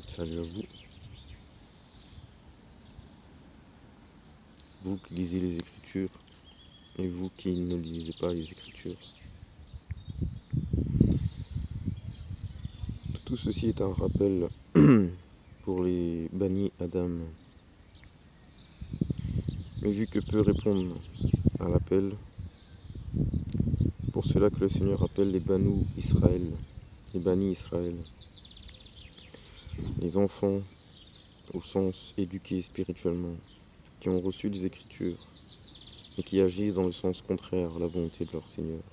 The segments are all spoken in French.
Salut à vous, vous qui lisez les Écritures et vous qui ne lisez pas les Écritures. Tout ceci est un rappel pour les bannis Adam. Mais vu que peu répondent à l'appel, pour cela que le Seigneur appelle les Banou Israël, les bannis Israël, les enfants au sens éduqués spirituellement, qui ont reçu les Écritures et qui agissent dans le sens contraire à la volonté de leur Seigneur.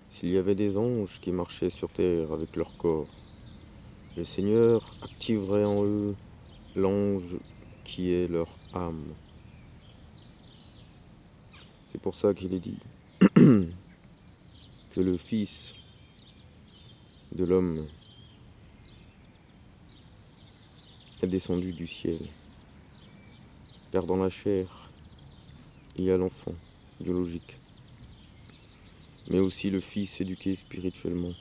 S'il y avait des anges qui marchaient sur terre avec leur corps, le Seigneur activerait en eux l'ange qui est leur âme. C'est pour ça qu'il est dit que le Fils de l'homme est descendu du ciel. Car dans la chair, il y a l'enfant biologique, mais aussi le Fils éduqué spirituellement,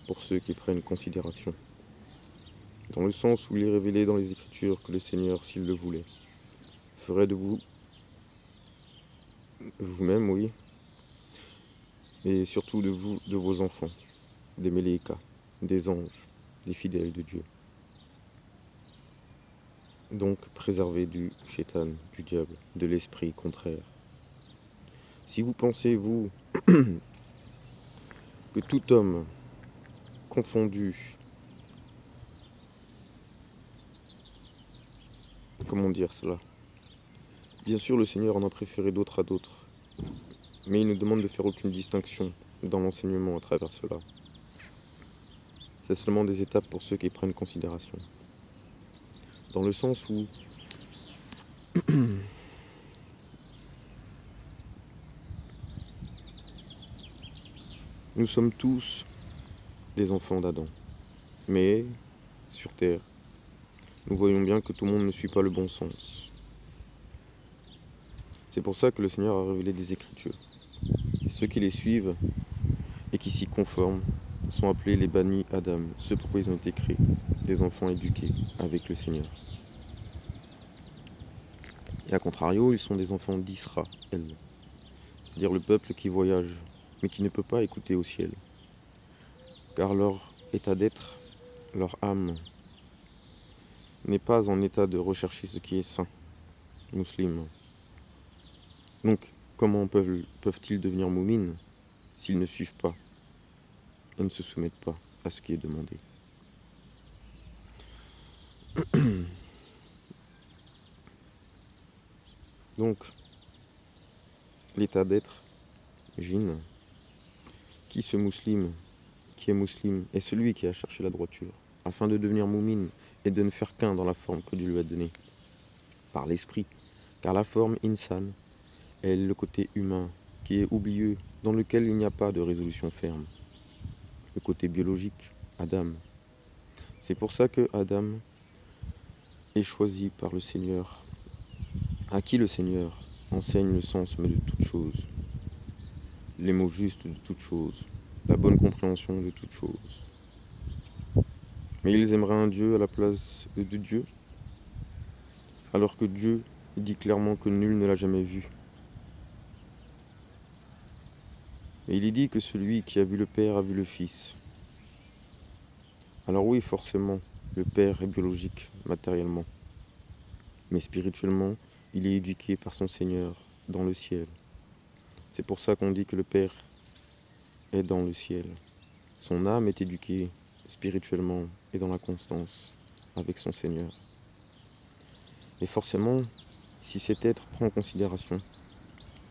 pour ceux qui prennent considération. Dans le sens où il est révélé dans les Écritures que le Seigneur, s'il le voulait, ferait de vous-même, oui, et surtout de vous, de vos enfants, des Méléikas, des anges, des fidèles de Dieu. Donc préservez du Shaitan, du diable, de l'esprit contraire. Si vous pensez, vous, que tout homme confondu, comment dire cela? Bien sûr, le Seigneur en a préféré d'autres à d'autres, mais il ne demande de faire aucune distinction dans l'enseignement à travers cela. C'est seulement des étapes pour ceux qui prennent considération. Dans le sens où nous sommes tous des enfants d'Adam, mais sur terre, nous voyons bien que tout le monde ne suit pas le bon sens. C'est pour ça que le Seigneur a révélé des Écritures. Et ceux qui les suivent et qui s'y conforment sont appelés les bannis Adam, ceux pourquoi ils ont été créés, des enfants éduqués avec le Seigneur. Et à contrario, ils sont des enfants d'Israël, c'est-à-dire le peuple qui voyage, mais qui ne peut pas écouter au ciel, car leur état d'être, leur âme, n'est pas en état de rechercher ce qui est saint, musulman. Donc, comment peuvent-ils devenir moumines s'ils ne suivent pas et ne se soumettent pas à ce qui est demandé? Donc, l'état d'être, jinn, qui est musulman, est celui qui a cherché la droiture, afin de devenir moumine et de ne faire qu'un dans la forme que Dieu lui a donnée, par l'esprit, car la forme insan est le côté humain, qui est oublieux, dans lequel il n'y a pas de résolution ferme. Le côté biologique, Adam. C'est pour ça que Adam est choisi par le Seigneur, à qui le Seigneur enseigne le sens mais de toute chose, les mots justes de toute chose, la bonne compréhension de toute chose. Mais ils aimeraient un Dieu à la place de Dieu, alors que Dieu dit clairement que nul ne l'a jamais vu. Et il est dit que celui qui a vu le Père a vu le Fils. Alors oui, forcément, le Père est biologique, matériellement. Mais spirituellement, il est éduqué par son Seigneur dans le ciel. C'est pour ça qu'on dit que le Père est dans le ciel. Son âme est éduquée spirituellement et dans la constance avec son Seigneur. Et forcément, si cet être prend en considération,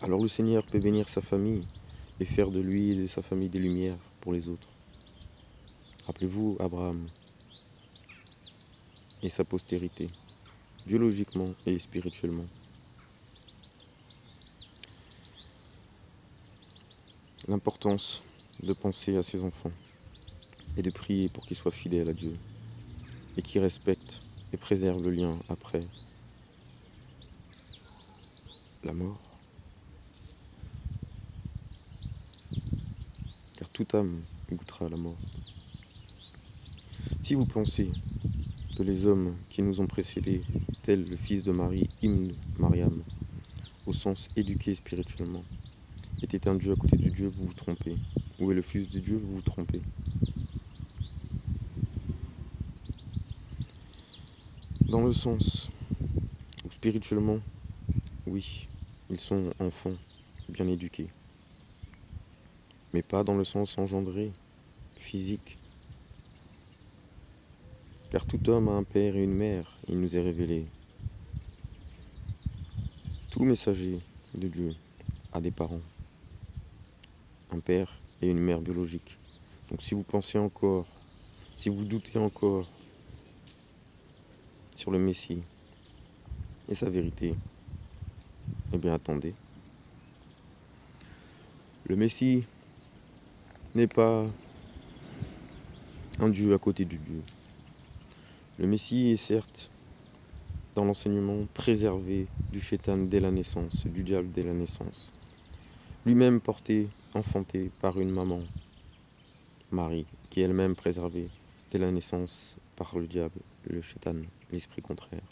alors le Seigneur peut bénir sa famille et faire de lui et de sa famille des lumières pour les autres. Rappelez-vous Abraham et sa postérité, biologiquement et spirituellement. L'importance de penser à ses enfants et de prier pour qu'ils soient fidèles à Dieu et qu'ils respectent et préservent le lien après la mort. toute âme goûtera la mort. Si vous pensez que les hommes qui nous ont précédés, tels le fils de Marie, Ibn Mariam, au sens éduqué spirituellement, était un Dieu à côté du Dieu, vous vous trompez. Où est le Fils de Dieu, vous vous trompez. Dans le sens où spirituellement, oui, ils sont enfants, bien éduqués. Mais pas dans le sens engendré, physique. Car tout homme a un père et une mère, il nous est révélé. Tout messager de Dieu a des parents, un père et une mère biologique. Donc si vous pensez encore, si vous doutez encore sur le Messie et sa vérité, eh bien attendez. Le Messie n'est pas un Dieu à côté du Dieu. Le Messie est certes, dans l'enseignement, préservé du Shaitan dès la naissance, du diable dès la naissance. Lui-même porté, enfanté par une maman, Marie, qui est elle-même préservée dès la naissance par le diable, le Shaitan, l'esprit contraire.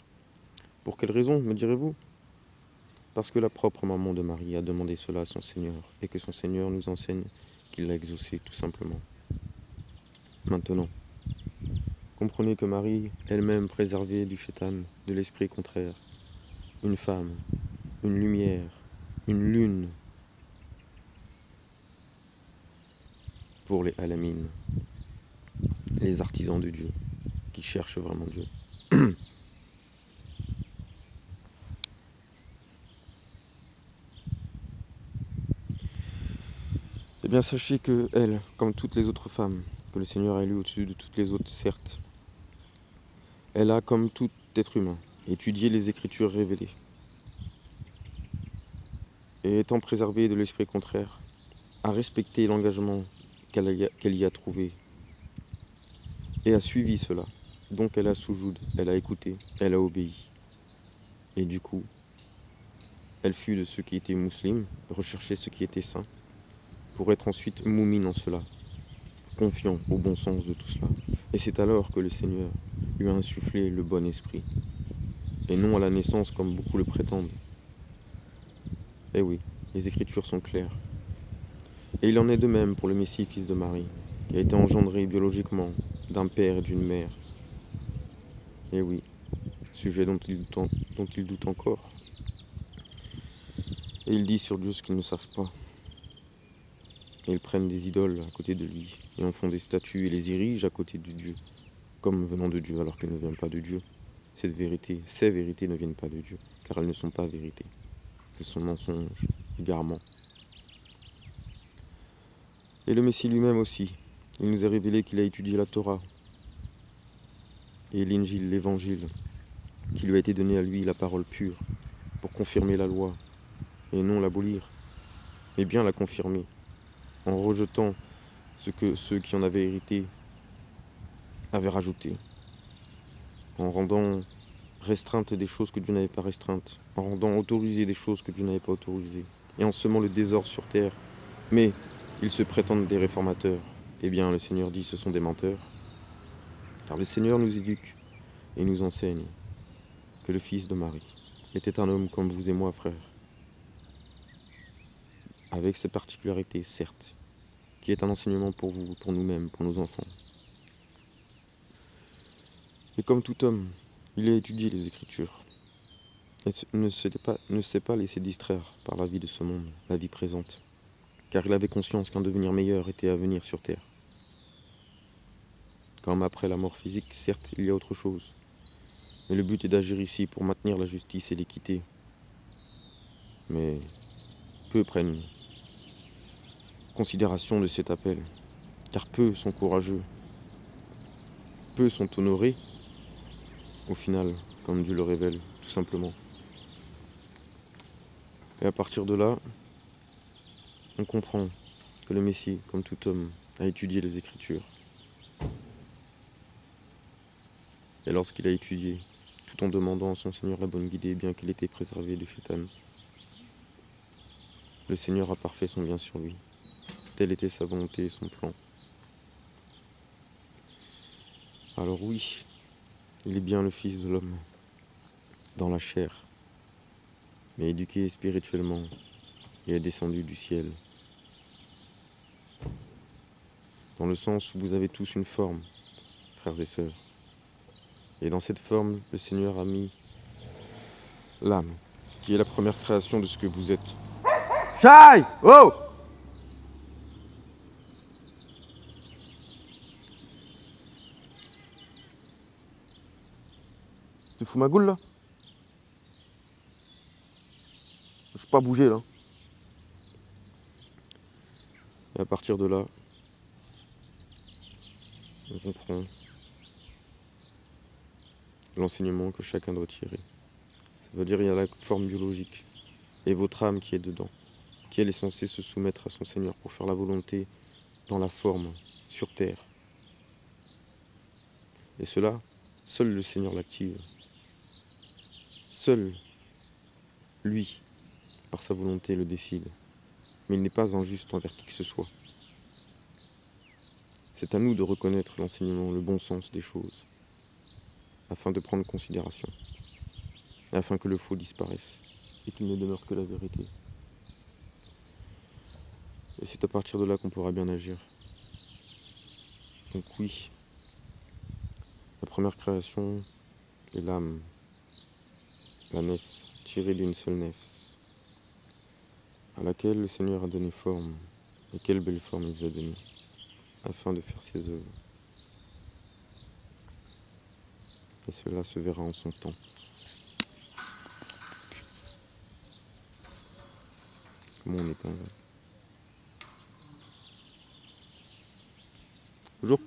Pour quelle raison, me direz-vous? Parce que la propre maman de Marie a demandé cela à son Seigneur, et que son Seigneur nous enseigne qu'il l'a exaucé tout simplement. Maintenant, comprenez que Marie, elle-même préservée du Shaitan, de l'esprit contraire, une femme, une lumière, une lune pour les alamines, les artisans de Dieu, qui cherchent vraiment Dieu. Eh bien, sachez que elle, comme toutes les autres femmes, que le Seigneur a élues au-dessus de toutes les autres, certes, elle a, comme tout être humain, étudié les Écritures révélées. Et étant préservée de l'esprit contraire, a respecté l'engagement qu'elle y a trouvé et a suivi cela. Donc elle a soujoud, elle a écouté, elle a obéi. Et du coup, elle fut de ceux qui étaient musulmans, recherchait ce qui était saint, pour être ensuite moumine en cela, confiant au bon sens de tout cela. Et c'est alors que le Seigneur lui a insufflé le bon esprit, et non à la naissance comme beaucoup le prétendent. Eh oui, les Écritures sont claires. Et il en est de même pour le Messie, fils de Marie, qui a été engendré biologiquement d'un père et d'une mère. Eh oui, sujet dont il doute encore. Et il dit sur Dieu ce qu'ils ne savent pas. Et ils prennent des idoles à côté de lui, et en font des statues et les érigent à côté de Dieu, comme venant de Dieu alors qu'elles ne viennent pas de Dieu. Cette vérité, ces vérités ne viennent pas de Dieu, car elles ne sont pas vérités. Elles sont mensonges, égarements. Et le Messie lui-même aussi, il nous a révélé qu'il a étudié la Torah et l'Injil, l'Évangile, qui lui a été donné à lui, la parole pure, pour confirmer la loi, et non l'abolir, mais bien la confirmer, en rejetant ce que ceux qui en avaient hérité avaient rajouté, en rendant restreintes des choses que Dieu n'avait pas restreintes, en rendant autorisées des choses que Dieu n'avait pas autorisées, et en semant le désordre sur terre. Mais ils se prétendent des réformateurs. Eh bien, le Seigneur dit, ce sont des menteurs. Car le Seigneur nous éduque et nous enseigne que le fils de Marie était un homme comme vous et moi, frères, avec ses particularités, certes, qui est un enseignement pour vous, pour nous-mêmes, pour nos enfants. Et comme tout homme, il a étudié les Écritures et ne s'est pas laissé distraire par la vie de ce monde, la vie présente, car il avait conscience qu'un devenir meilleur était à venir sur terre. Comme après la mort physique, certes, il y a autre chose, mais le but est d'agir ici pour maintenir la justice et l'équité. Mais peu prennent considération de cet appel, car peu sont courageux, peu sont honorés, au final, comme Dieu le révèle, tout simplement. Et à partir de là, on comprend que le Messie, comme tout homme, a étudié les Écritures. Et lorsqu'il a étudié, tout en demandant à son Seigneur la bonne guidée, bien qu'il était préservé du Shaitan, le Seigneur a parfait son bien sur lui, Telle était sa volonté et son plan. Alors oui, il est bien le Fils de l'homme, dans la chair, mais éduqué spirituellement, il est descendu du ciel. Dans le sens où vous avez tous une forme, frères et sœurs. Et dans cette forme, le Seigneur a mis l'âme, qui est la première création de ce que vous êtes. Chai! Oh! Tu fous ma goule là? Je peux pas bouger là. Et à partir de là, on comprend l'enseignement que chacun doit tirer. Ça veut dire qu'il y a la forme biologique et votre âme qui est dedans, qui elle est censée se soumettre à son Seigneur pour faire la volonté dans la forme, sur terre. Et cela, seul le Seigneur l'active. Seul, lui, par sa volonté, le décide. Mais il n'est pas injuste envers qui que ce soit. C'est à nous de reconnaître l'enseignement, le bon sens des choses, afin de prendre considération, afin que le faux disparaisse et qu'il ne demeure que la vérité. Et c'est à partir de là qu'on pourra bien agir. Donc oui, la première création est l'âme, la nefs, tirée d'une seule nefs, à laquelle le Seigneur a donné forme, et quelle belle forme il vous a donnée, afin de faire ses œuvres. Et cela se verra en son temps. Comment on est en... Bonjour.